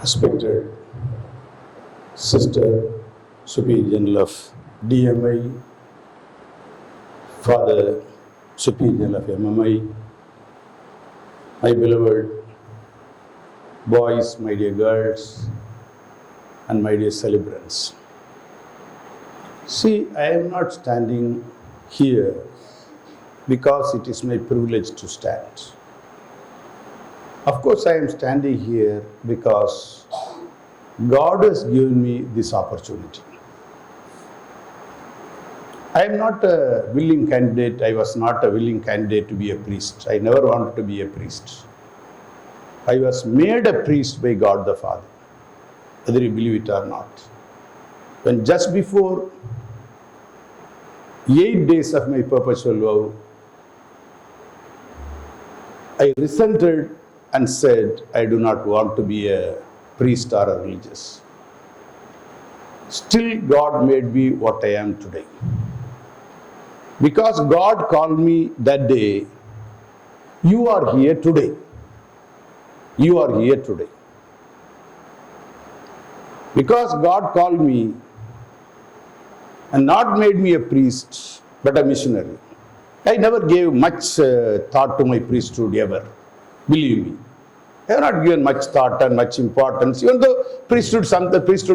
Respected Sister, Superior General of DMI, Father, Superior General of MMI, my beloved boys, my dear girls, and my dear celebrants. See, I am not standing here because it is my privilege to stand. Of course, I am standing here because God has given me this opportunity. I am not a willing candidate. I was not a willing candidate to be a priest. I never wanted to be a priest. I was made a priest by God the Father, whether you believe it or not. When just before 8 days of my perpetual vow, I resented and said, I do not want to be a priest or a religious. Still, God made me what I am today. Because God called me that day, you are here today. You are here today. Because God called me and not made me a priest, but a missionary. I never gave much thought to my priesthood ever. Believe me. I have not given much thought and much importance. Even though priesthood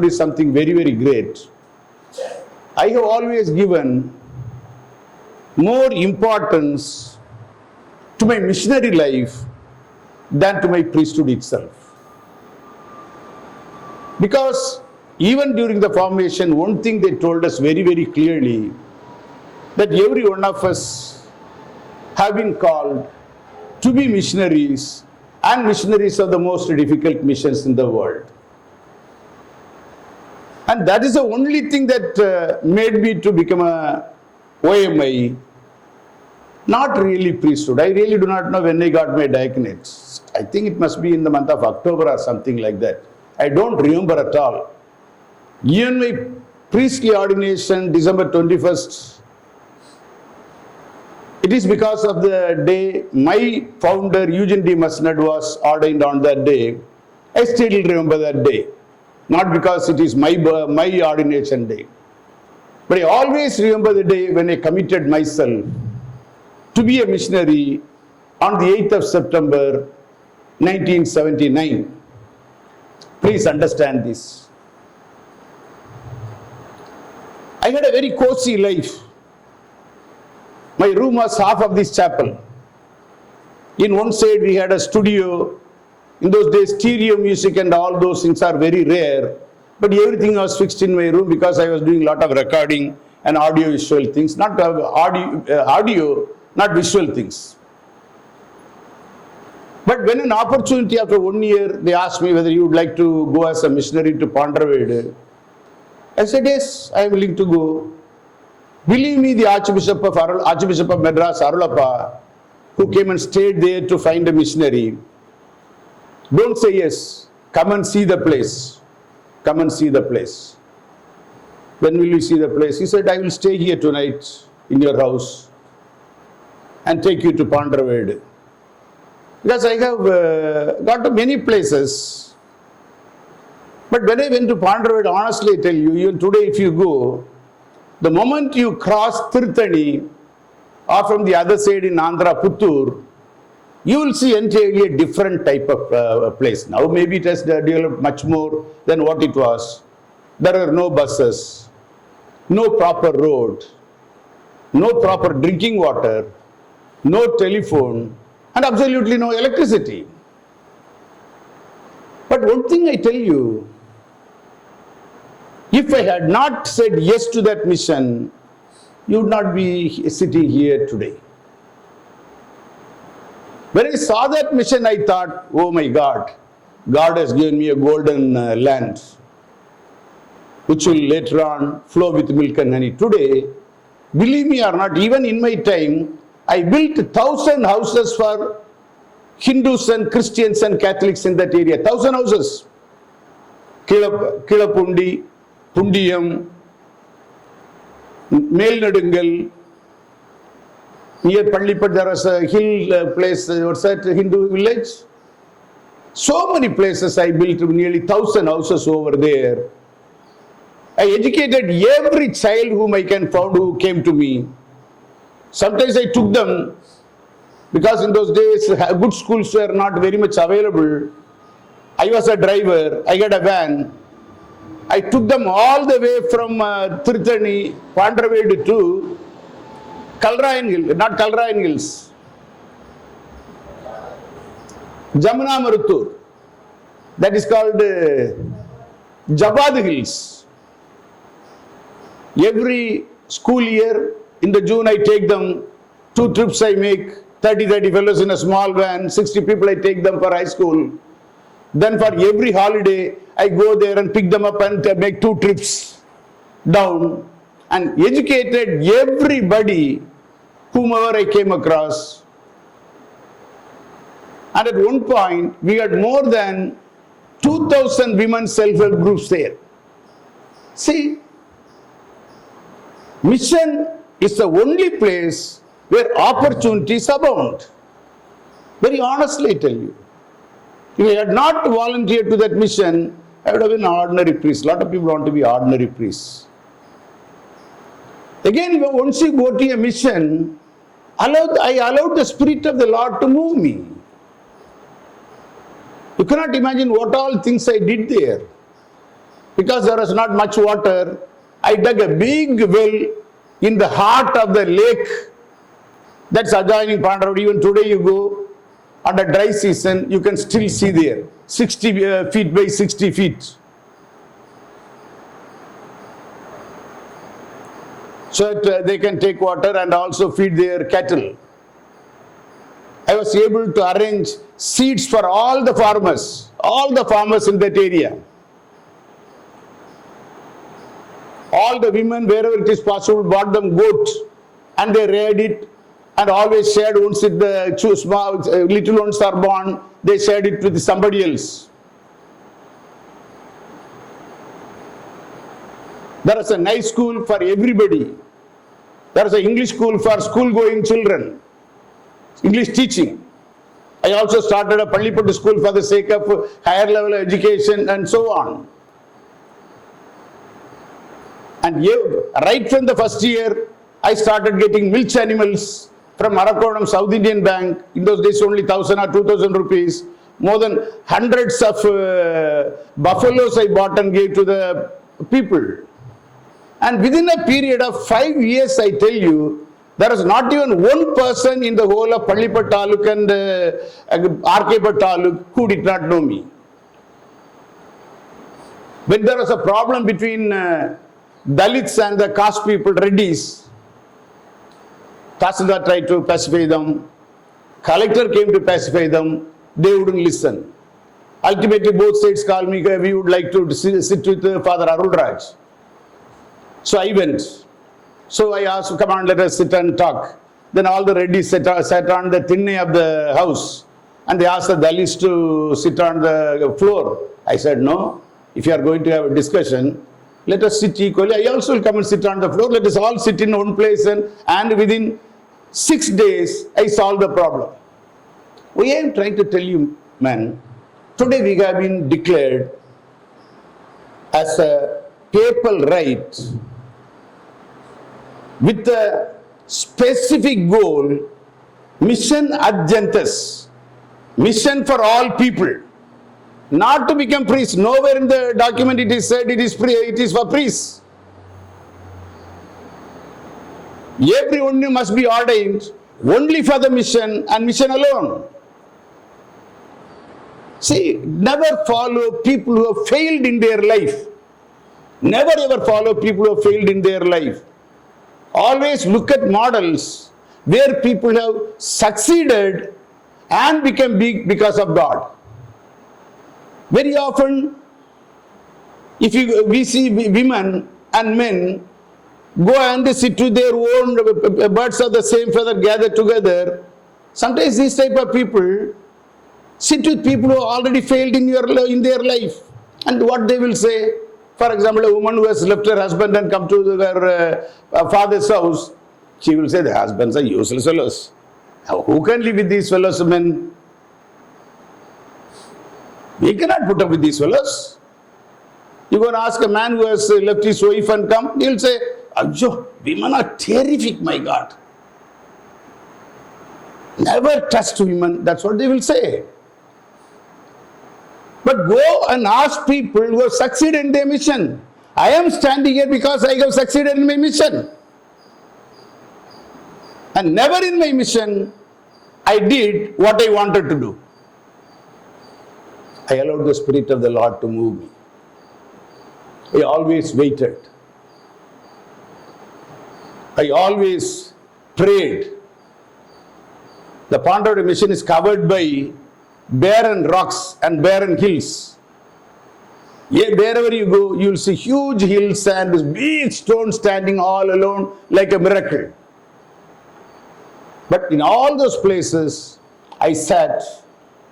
is something very, very great, I have always given more importance to my missionary life than to my priesthood itself. Because even during the formation, one thing they told us very, very clearly, that every one of us have been called to be missionaries, and missionaries are the most difficult missions in the world. And that is the only thing that made me to become a OMI, not really priesthood. I really do not know when I got my diaconate. I think it must be in the month of October or something like that. I don't remember at all. Even my priestly ordination, December 21st, it is because of the day my founder, Eugene D. Musnad, was ordained on that day. I still remember that day. Not because it is my ordination day. But I always remember the day when I committed myself to be a missionary on the 8th of September, 1979. Please understand this. I had a very cozy life. My room was half of this chapel. In one side we had a studio. In those days stereo music and all those things are very rare. But everything was fixed in my room because I was doing a lot of recording and audio visual things. Not audio, not visual things. But when an opportunity after 1 year, they asked me whether you would like to go as a missionary to Pondervade. I said, yes, I am willing to go. Believe me, the Archbishop of Madras, Arulappa, who came and stayed there to find a missionary, don't say yes, come and see the place. Come and see the place. When will you see the place? He said, I will stay here tonight in your house and take you to Pondervade. Because I have got to many places. But when I went to Pondervade, honestly I tell you, even today if you go, the moment you cross Tirthani or from the other side in Andhra, Puttur, you will see entirely a different type of place. Now maybe it has developed much more than what it was. There are no buses, no proper road, no proper drinking water, no telephone, and absolutely no electricity. But one thing I tell you, if I had not said yes to that mission, you would not be sitting here today. When I saw that mission, I thought, oh my God, God has given me a golden land, which will later on flow with milk and honey. Today, believe me or not, even in my time, I built 1,000 houses for Hindus and Christians and Catholics in that area. 1,000 houses. Kilapundi, Pundiyam, Melnadungal. Near Pallipat there was a hill place, what's that, Hindu village? So many places I built, nearly 1,000 houses over there. I educated every child whom I can find who came to me. Sometimes I took them, because in those days good schools were not very much available. I was a driver, I got a van. I took them all the way from Tirthani, Pandravedu to Kalrayan Hill, not Kalrayan Hills, Jamuna Maruttur. That is called Jabad Hills. Every school year in the June I take them, 2 trips I make, 30 fellows in a small van, 60 people I take them for high school. Then for every holiday I go there and pick them up and make 2 trips down, and educated everybody whomever I came across. And at one point we had more than 2,000 women self-help groups there. See, mission is the only place where opportunities abound. Very honestly I tell you. If I had not volunteered to that mission, I would have been an ordinary priest. A lot of people want to be ordinary priests. Again, once you go to a mission, I allowed the Spirit of the Lord to move me. You cannot imagine what all things I did there. Because there was not much water, I dug a big well in the heart of the lake that's adjoining Pandravedu. Even today you go, on a dry season, you can still see there, 60 feet by 60 feet. So that they can take water and also feed their cattle. I was able to arrange seeds for all the farmers in that area. All the women, wherever it is possible, bought them goat and they reared it and always shared. Once the little ones are born, they shared it with somebody else. There is a nice school for everybody. There is an English school for school-going children, English teaching. I also started a Pallipattu school for the sake of higher level education and so on. And right from the first year, I started getting milch animals from Arakonam South Indian Bank. In those days only 1,000 or 2,000 rupees. More than hundreds of buffaloes I bought and gave to the people. And within a period of 5 years, I tell you, there is not even one person in the whole of Pallipattu Taluk and Arkepat Taluk who did not know me. When there was a problem between Dalits and the caste people, Reddys, Tahsildar tried to pacify them, collector came to pacify them, they wouldn't listen. Ultimately both sides called me, we would like to sit with Father Arul Raj. So I went. So I asked, come on, let us sit and talk. Then all the Reddys sat on the thinne of the house and they asked the Dalits to sit on the floor. I said, no, if you are going to have a discussion, let us sit equally. I also will come and sit on the floor. Let us all sit in one place and within 6 days, I solved the problem. We am trying to tell you, man, today we have been declared as a papal right with a specific goal, mission ad gentes, mission for all people, not to become priests. Nowhere in the document it is said it is for priests. Everyone must be ordained only for the mission and mission alone. See, never follow people who have failed in their life. Never ever follow people who have failed in their life. Always look at models where people have succeeded and become big because of God. Very often, we see women and men go and sit with their own birds of the same feather gathered together. Sometimes these type of people sit with people who already failed in their life. And what they will say, for example, a woman who has left her husband and come to her father's house, she will say, the husbands are useless fellows. Who can live with these fellows, men? We cannot put up with these fellows. You go and ask a man who has left his wife and come, he'll say, "Ajjo, women are terrific, my God. Never trust women." That's what they will say. But go and ask people who have succeeded in their mission. I am standing here because I have succeeded in my mission. And never in my mission I did what I wanted to do. I allowed the Spirit of the Lord to move me. I always waited. I always prayed. The Ponderoid mission is covered by barren rocks and barren hills. Wherever you go, you will see huge hills and this big stone standing all alone like a miracle. But in all those places, I sat,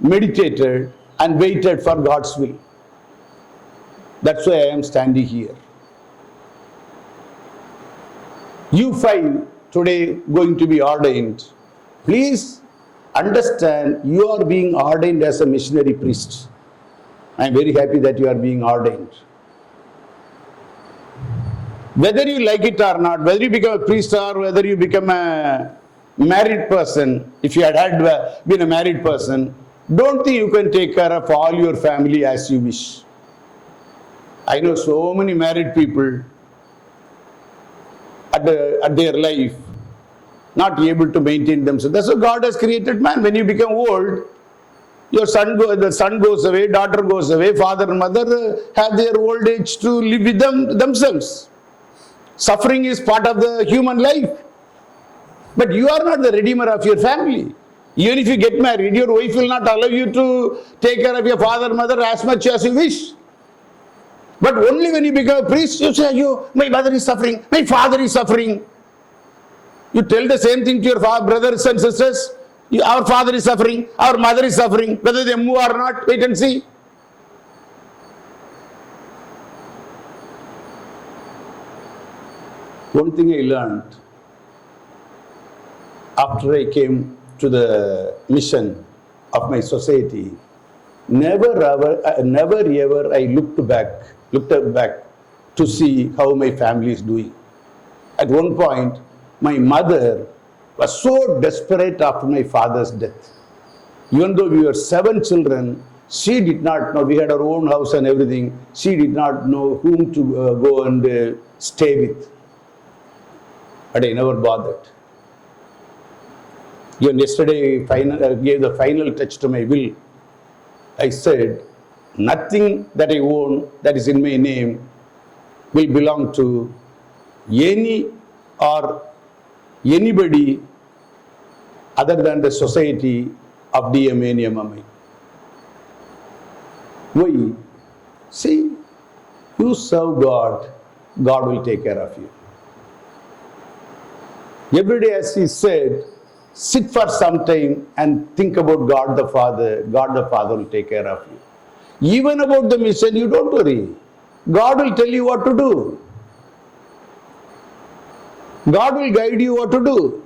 meditated, and waited for God's will. That's why I am standing here. You five today going to be ordained. Please understand, you are being ordained as a missionary priest. I am very happy that you are being ordained. Whether you like it or not, whether you become a priest or whether you become a married person, if you had been a married person, don't think you can take care of all your family as you wish. I know so many married people at their life not able to maintain themselves. That's why God has created man. When you become old, the son goes away, daughter goes away, father and mother have their old age to live with themselves. Suffering is part of the human life. But you are not the redeemer of your family. Even if you get married, your wife will not allow you to take care of your father and mother as much as you wish. But only when you become a priest, you say, my mother is suffering, my father is suffering. You tell the same thing to your brothers and sisters. Our father is suffering, our mother is suffering. Whether they move or not, wait and see. One thing I learned after I came to the mission of my society, never ever I looked back to see how my family is doing. At one point, my mother was so desperate after my father's death. Even though we were 7 children, she did not know. We had our own house and everything. She did not know whom to go and stay with. But I never bothered. Even yesterday, I gave the final touch to my will. I said, nothing that I own that is in my name will belong to any or anybody other than the society of DMI MMI. Why? See, you serve God, God will take care of you. Every day, as he said, sit for some time and think about God the Father. God the Father will take care of you. Even about the mission, you don't worry. God will tell you what to do. God will guide you what to do.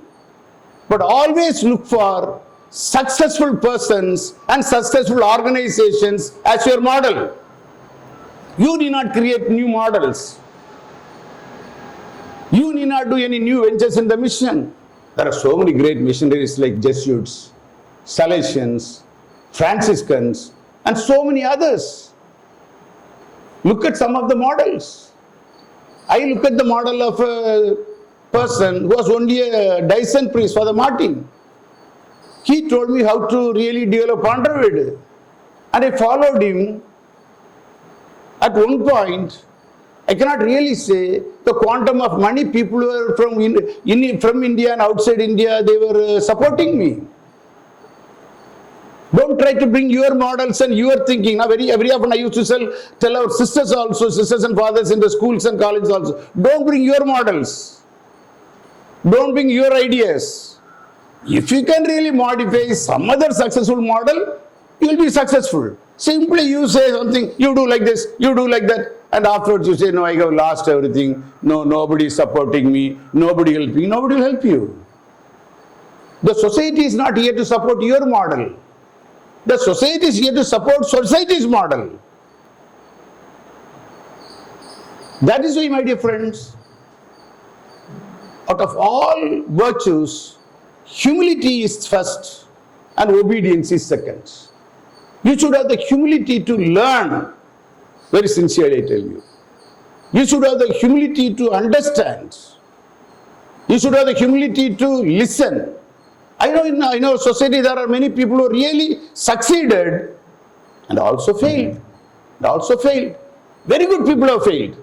But always look for successful persons and successful organizations as your model. You need not create new models. You need not do any new ventures in the mission. There are so many great missionaries like Jesuits, Salesians, Franciscans, and so many others. Look at some of the models. I look at the model of a person who was only a Dyson priest, Father Martin. He told me how to really develop Ponderoid. And I followed him. At one point, I cannot really say the quantum of money people were from India and outside India, they were supporting me. Don't try to bring your models and your thinking. Now, very often I used to tell our sisters also, sisters and fathers in the schools and colleges also, don't bring your models. Don't bring your ideas. If you can really modify some other successful model, you will be successful. Simply you say something, you do like this, you do like that, and afterwards you say, no, I have lost everything. No, nobody is supporting me. Nobody helping me. Nobody will help you. The society is not here to support your model. The society is here to support society's model. That is why, my dear friends, out of all virtues, humility is first and obedience is second. You should have the humility to learn, very sincerely I tell you. You should have the humility to understand. You should have the humility to listen. I know in our society there are many people who really succeeded and also failed. Very good people have failed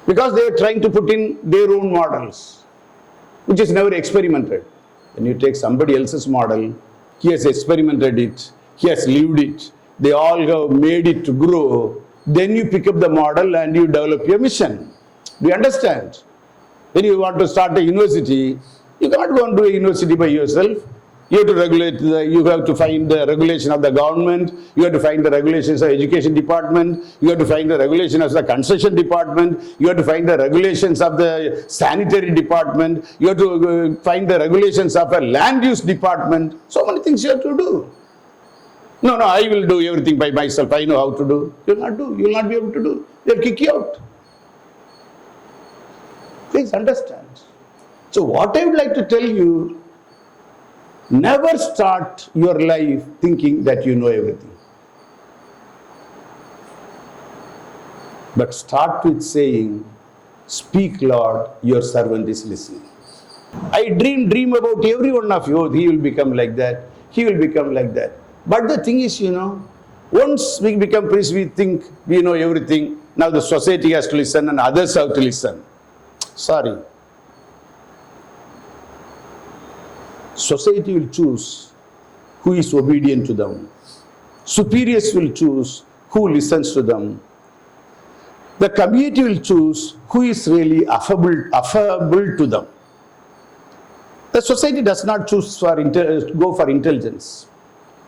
because they are trying to put in their own models, which is never experimented. When you take somebody else's model, he has experimented it, he has lived it, they all have made it to grow, then you pick up the model and you develop your mission. Do you understand? When you want to start a university, you cannot go and do a university by yourself. You have to you have to find the regulation of the government, you have to find the regulations of education department, you have to find the regulation of the construction department, you have to find the regulations of the sanitary department, you have to find the regulations of a land use department. So many things you have to do. No, I will do everything by myself. I know how to do. You will not be able to do. They will kick you out. Please understand. So what I would like to tell you, never start your life thinking that you know everything. But start with saying, speak Lord, your servant is listening. I dream about every one of you. He will become like that. He will become like that. But the thing is, once we become priests, we think we know everything. Now the society has to listen and others have to listen. Sorry. Society will choose who is obedient to them. Superiors will choose who listens to them. The community will choose who is really affable to them. The society does not choose go for intelligence.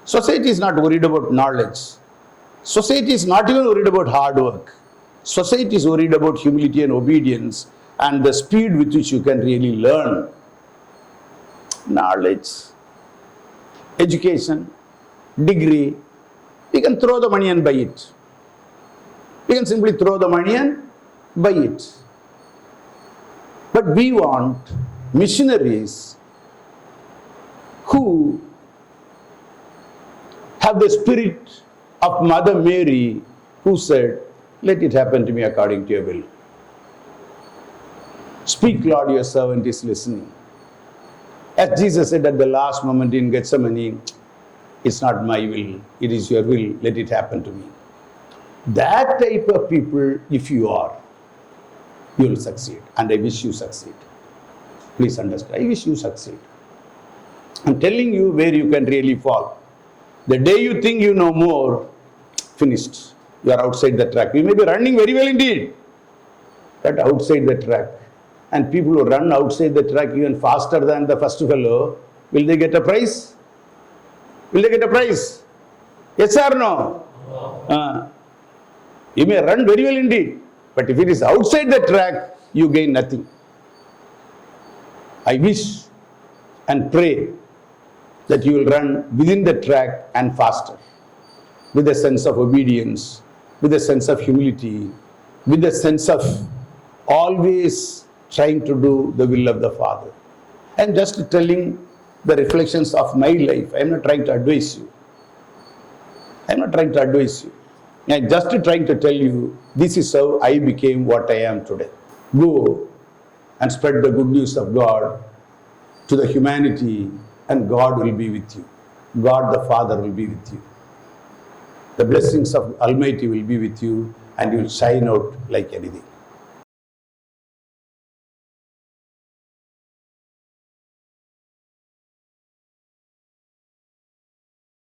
Society is not worried about knowledge. Society is not even worried about hard work. Society is worried about humility and obedience and the speed with which you can really learn. Knowledge, education, degree, we can throw the money and buy it. We can simply throw the money and buy it. But we want missionaries who have the spirit of Mother Mary, who said, let it happen to me according to your will. Speak, Lord, your servant is listening. As Jesus said at the last moment in Gethsemane, it's not my will, it is your will, let it happen to me. That type of people, if you are, you will succeed. And I wish you succeed. Please understand, I wish you succeed. I'm telling you where you can really fall. The day you think you know more, finished. You are outside the track. You may be running very well indeed, but outside the track. And people who run outside the track even faster than the first fellow, will they get a prize? Will they get a prize? Yes or no? You may run very well indeed, but if it is outside the track, you gain nothing. I wish and pray that you will run within the track and faster, with a sense of obedience, with a sense of humility, with a sense of always trying to do the will of the Father. I am just telling the reflections of my life. I am not trying to advise you. I am just trying to tell you, this is how I became what I am today. Go and spread the good news of God to the humanity, and God will be with you. God the Father will be with you. The blessings of Almighty will be with you, and you will shine out like anything.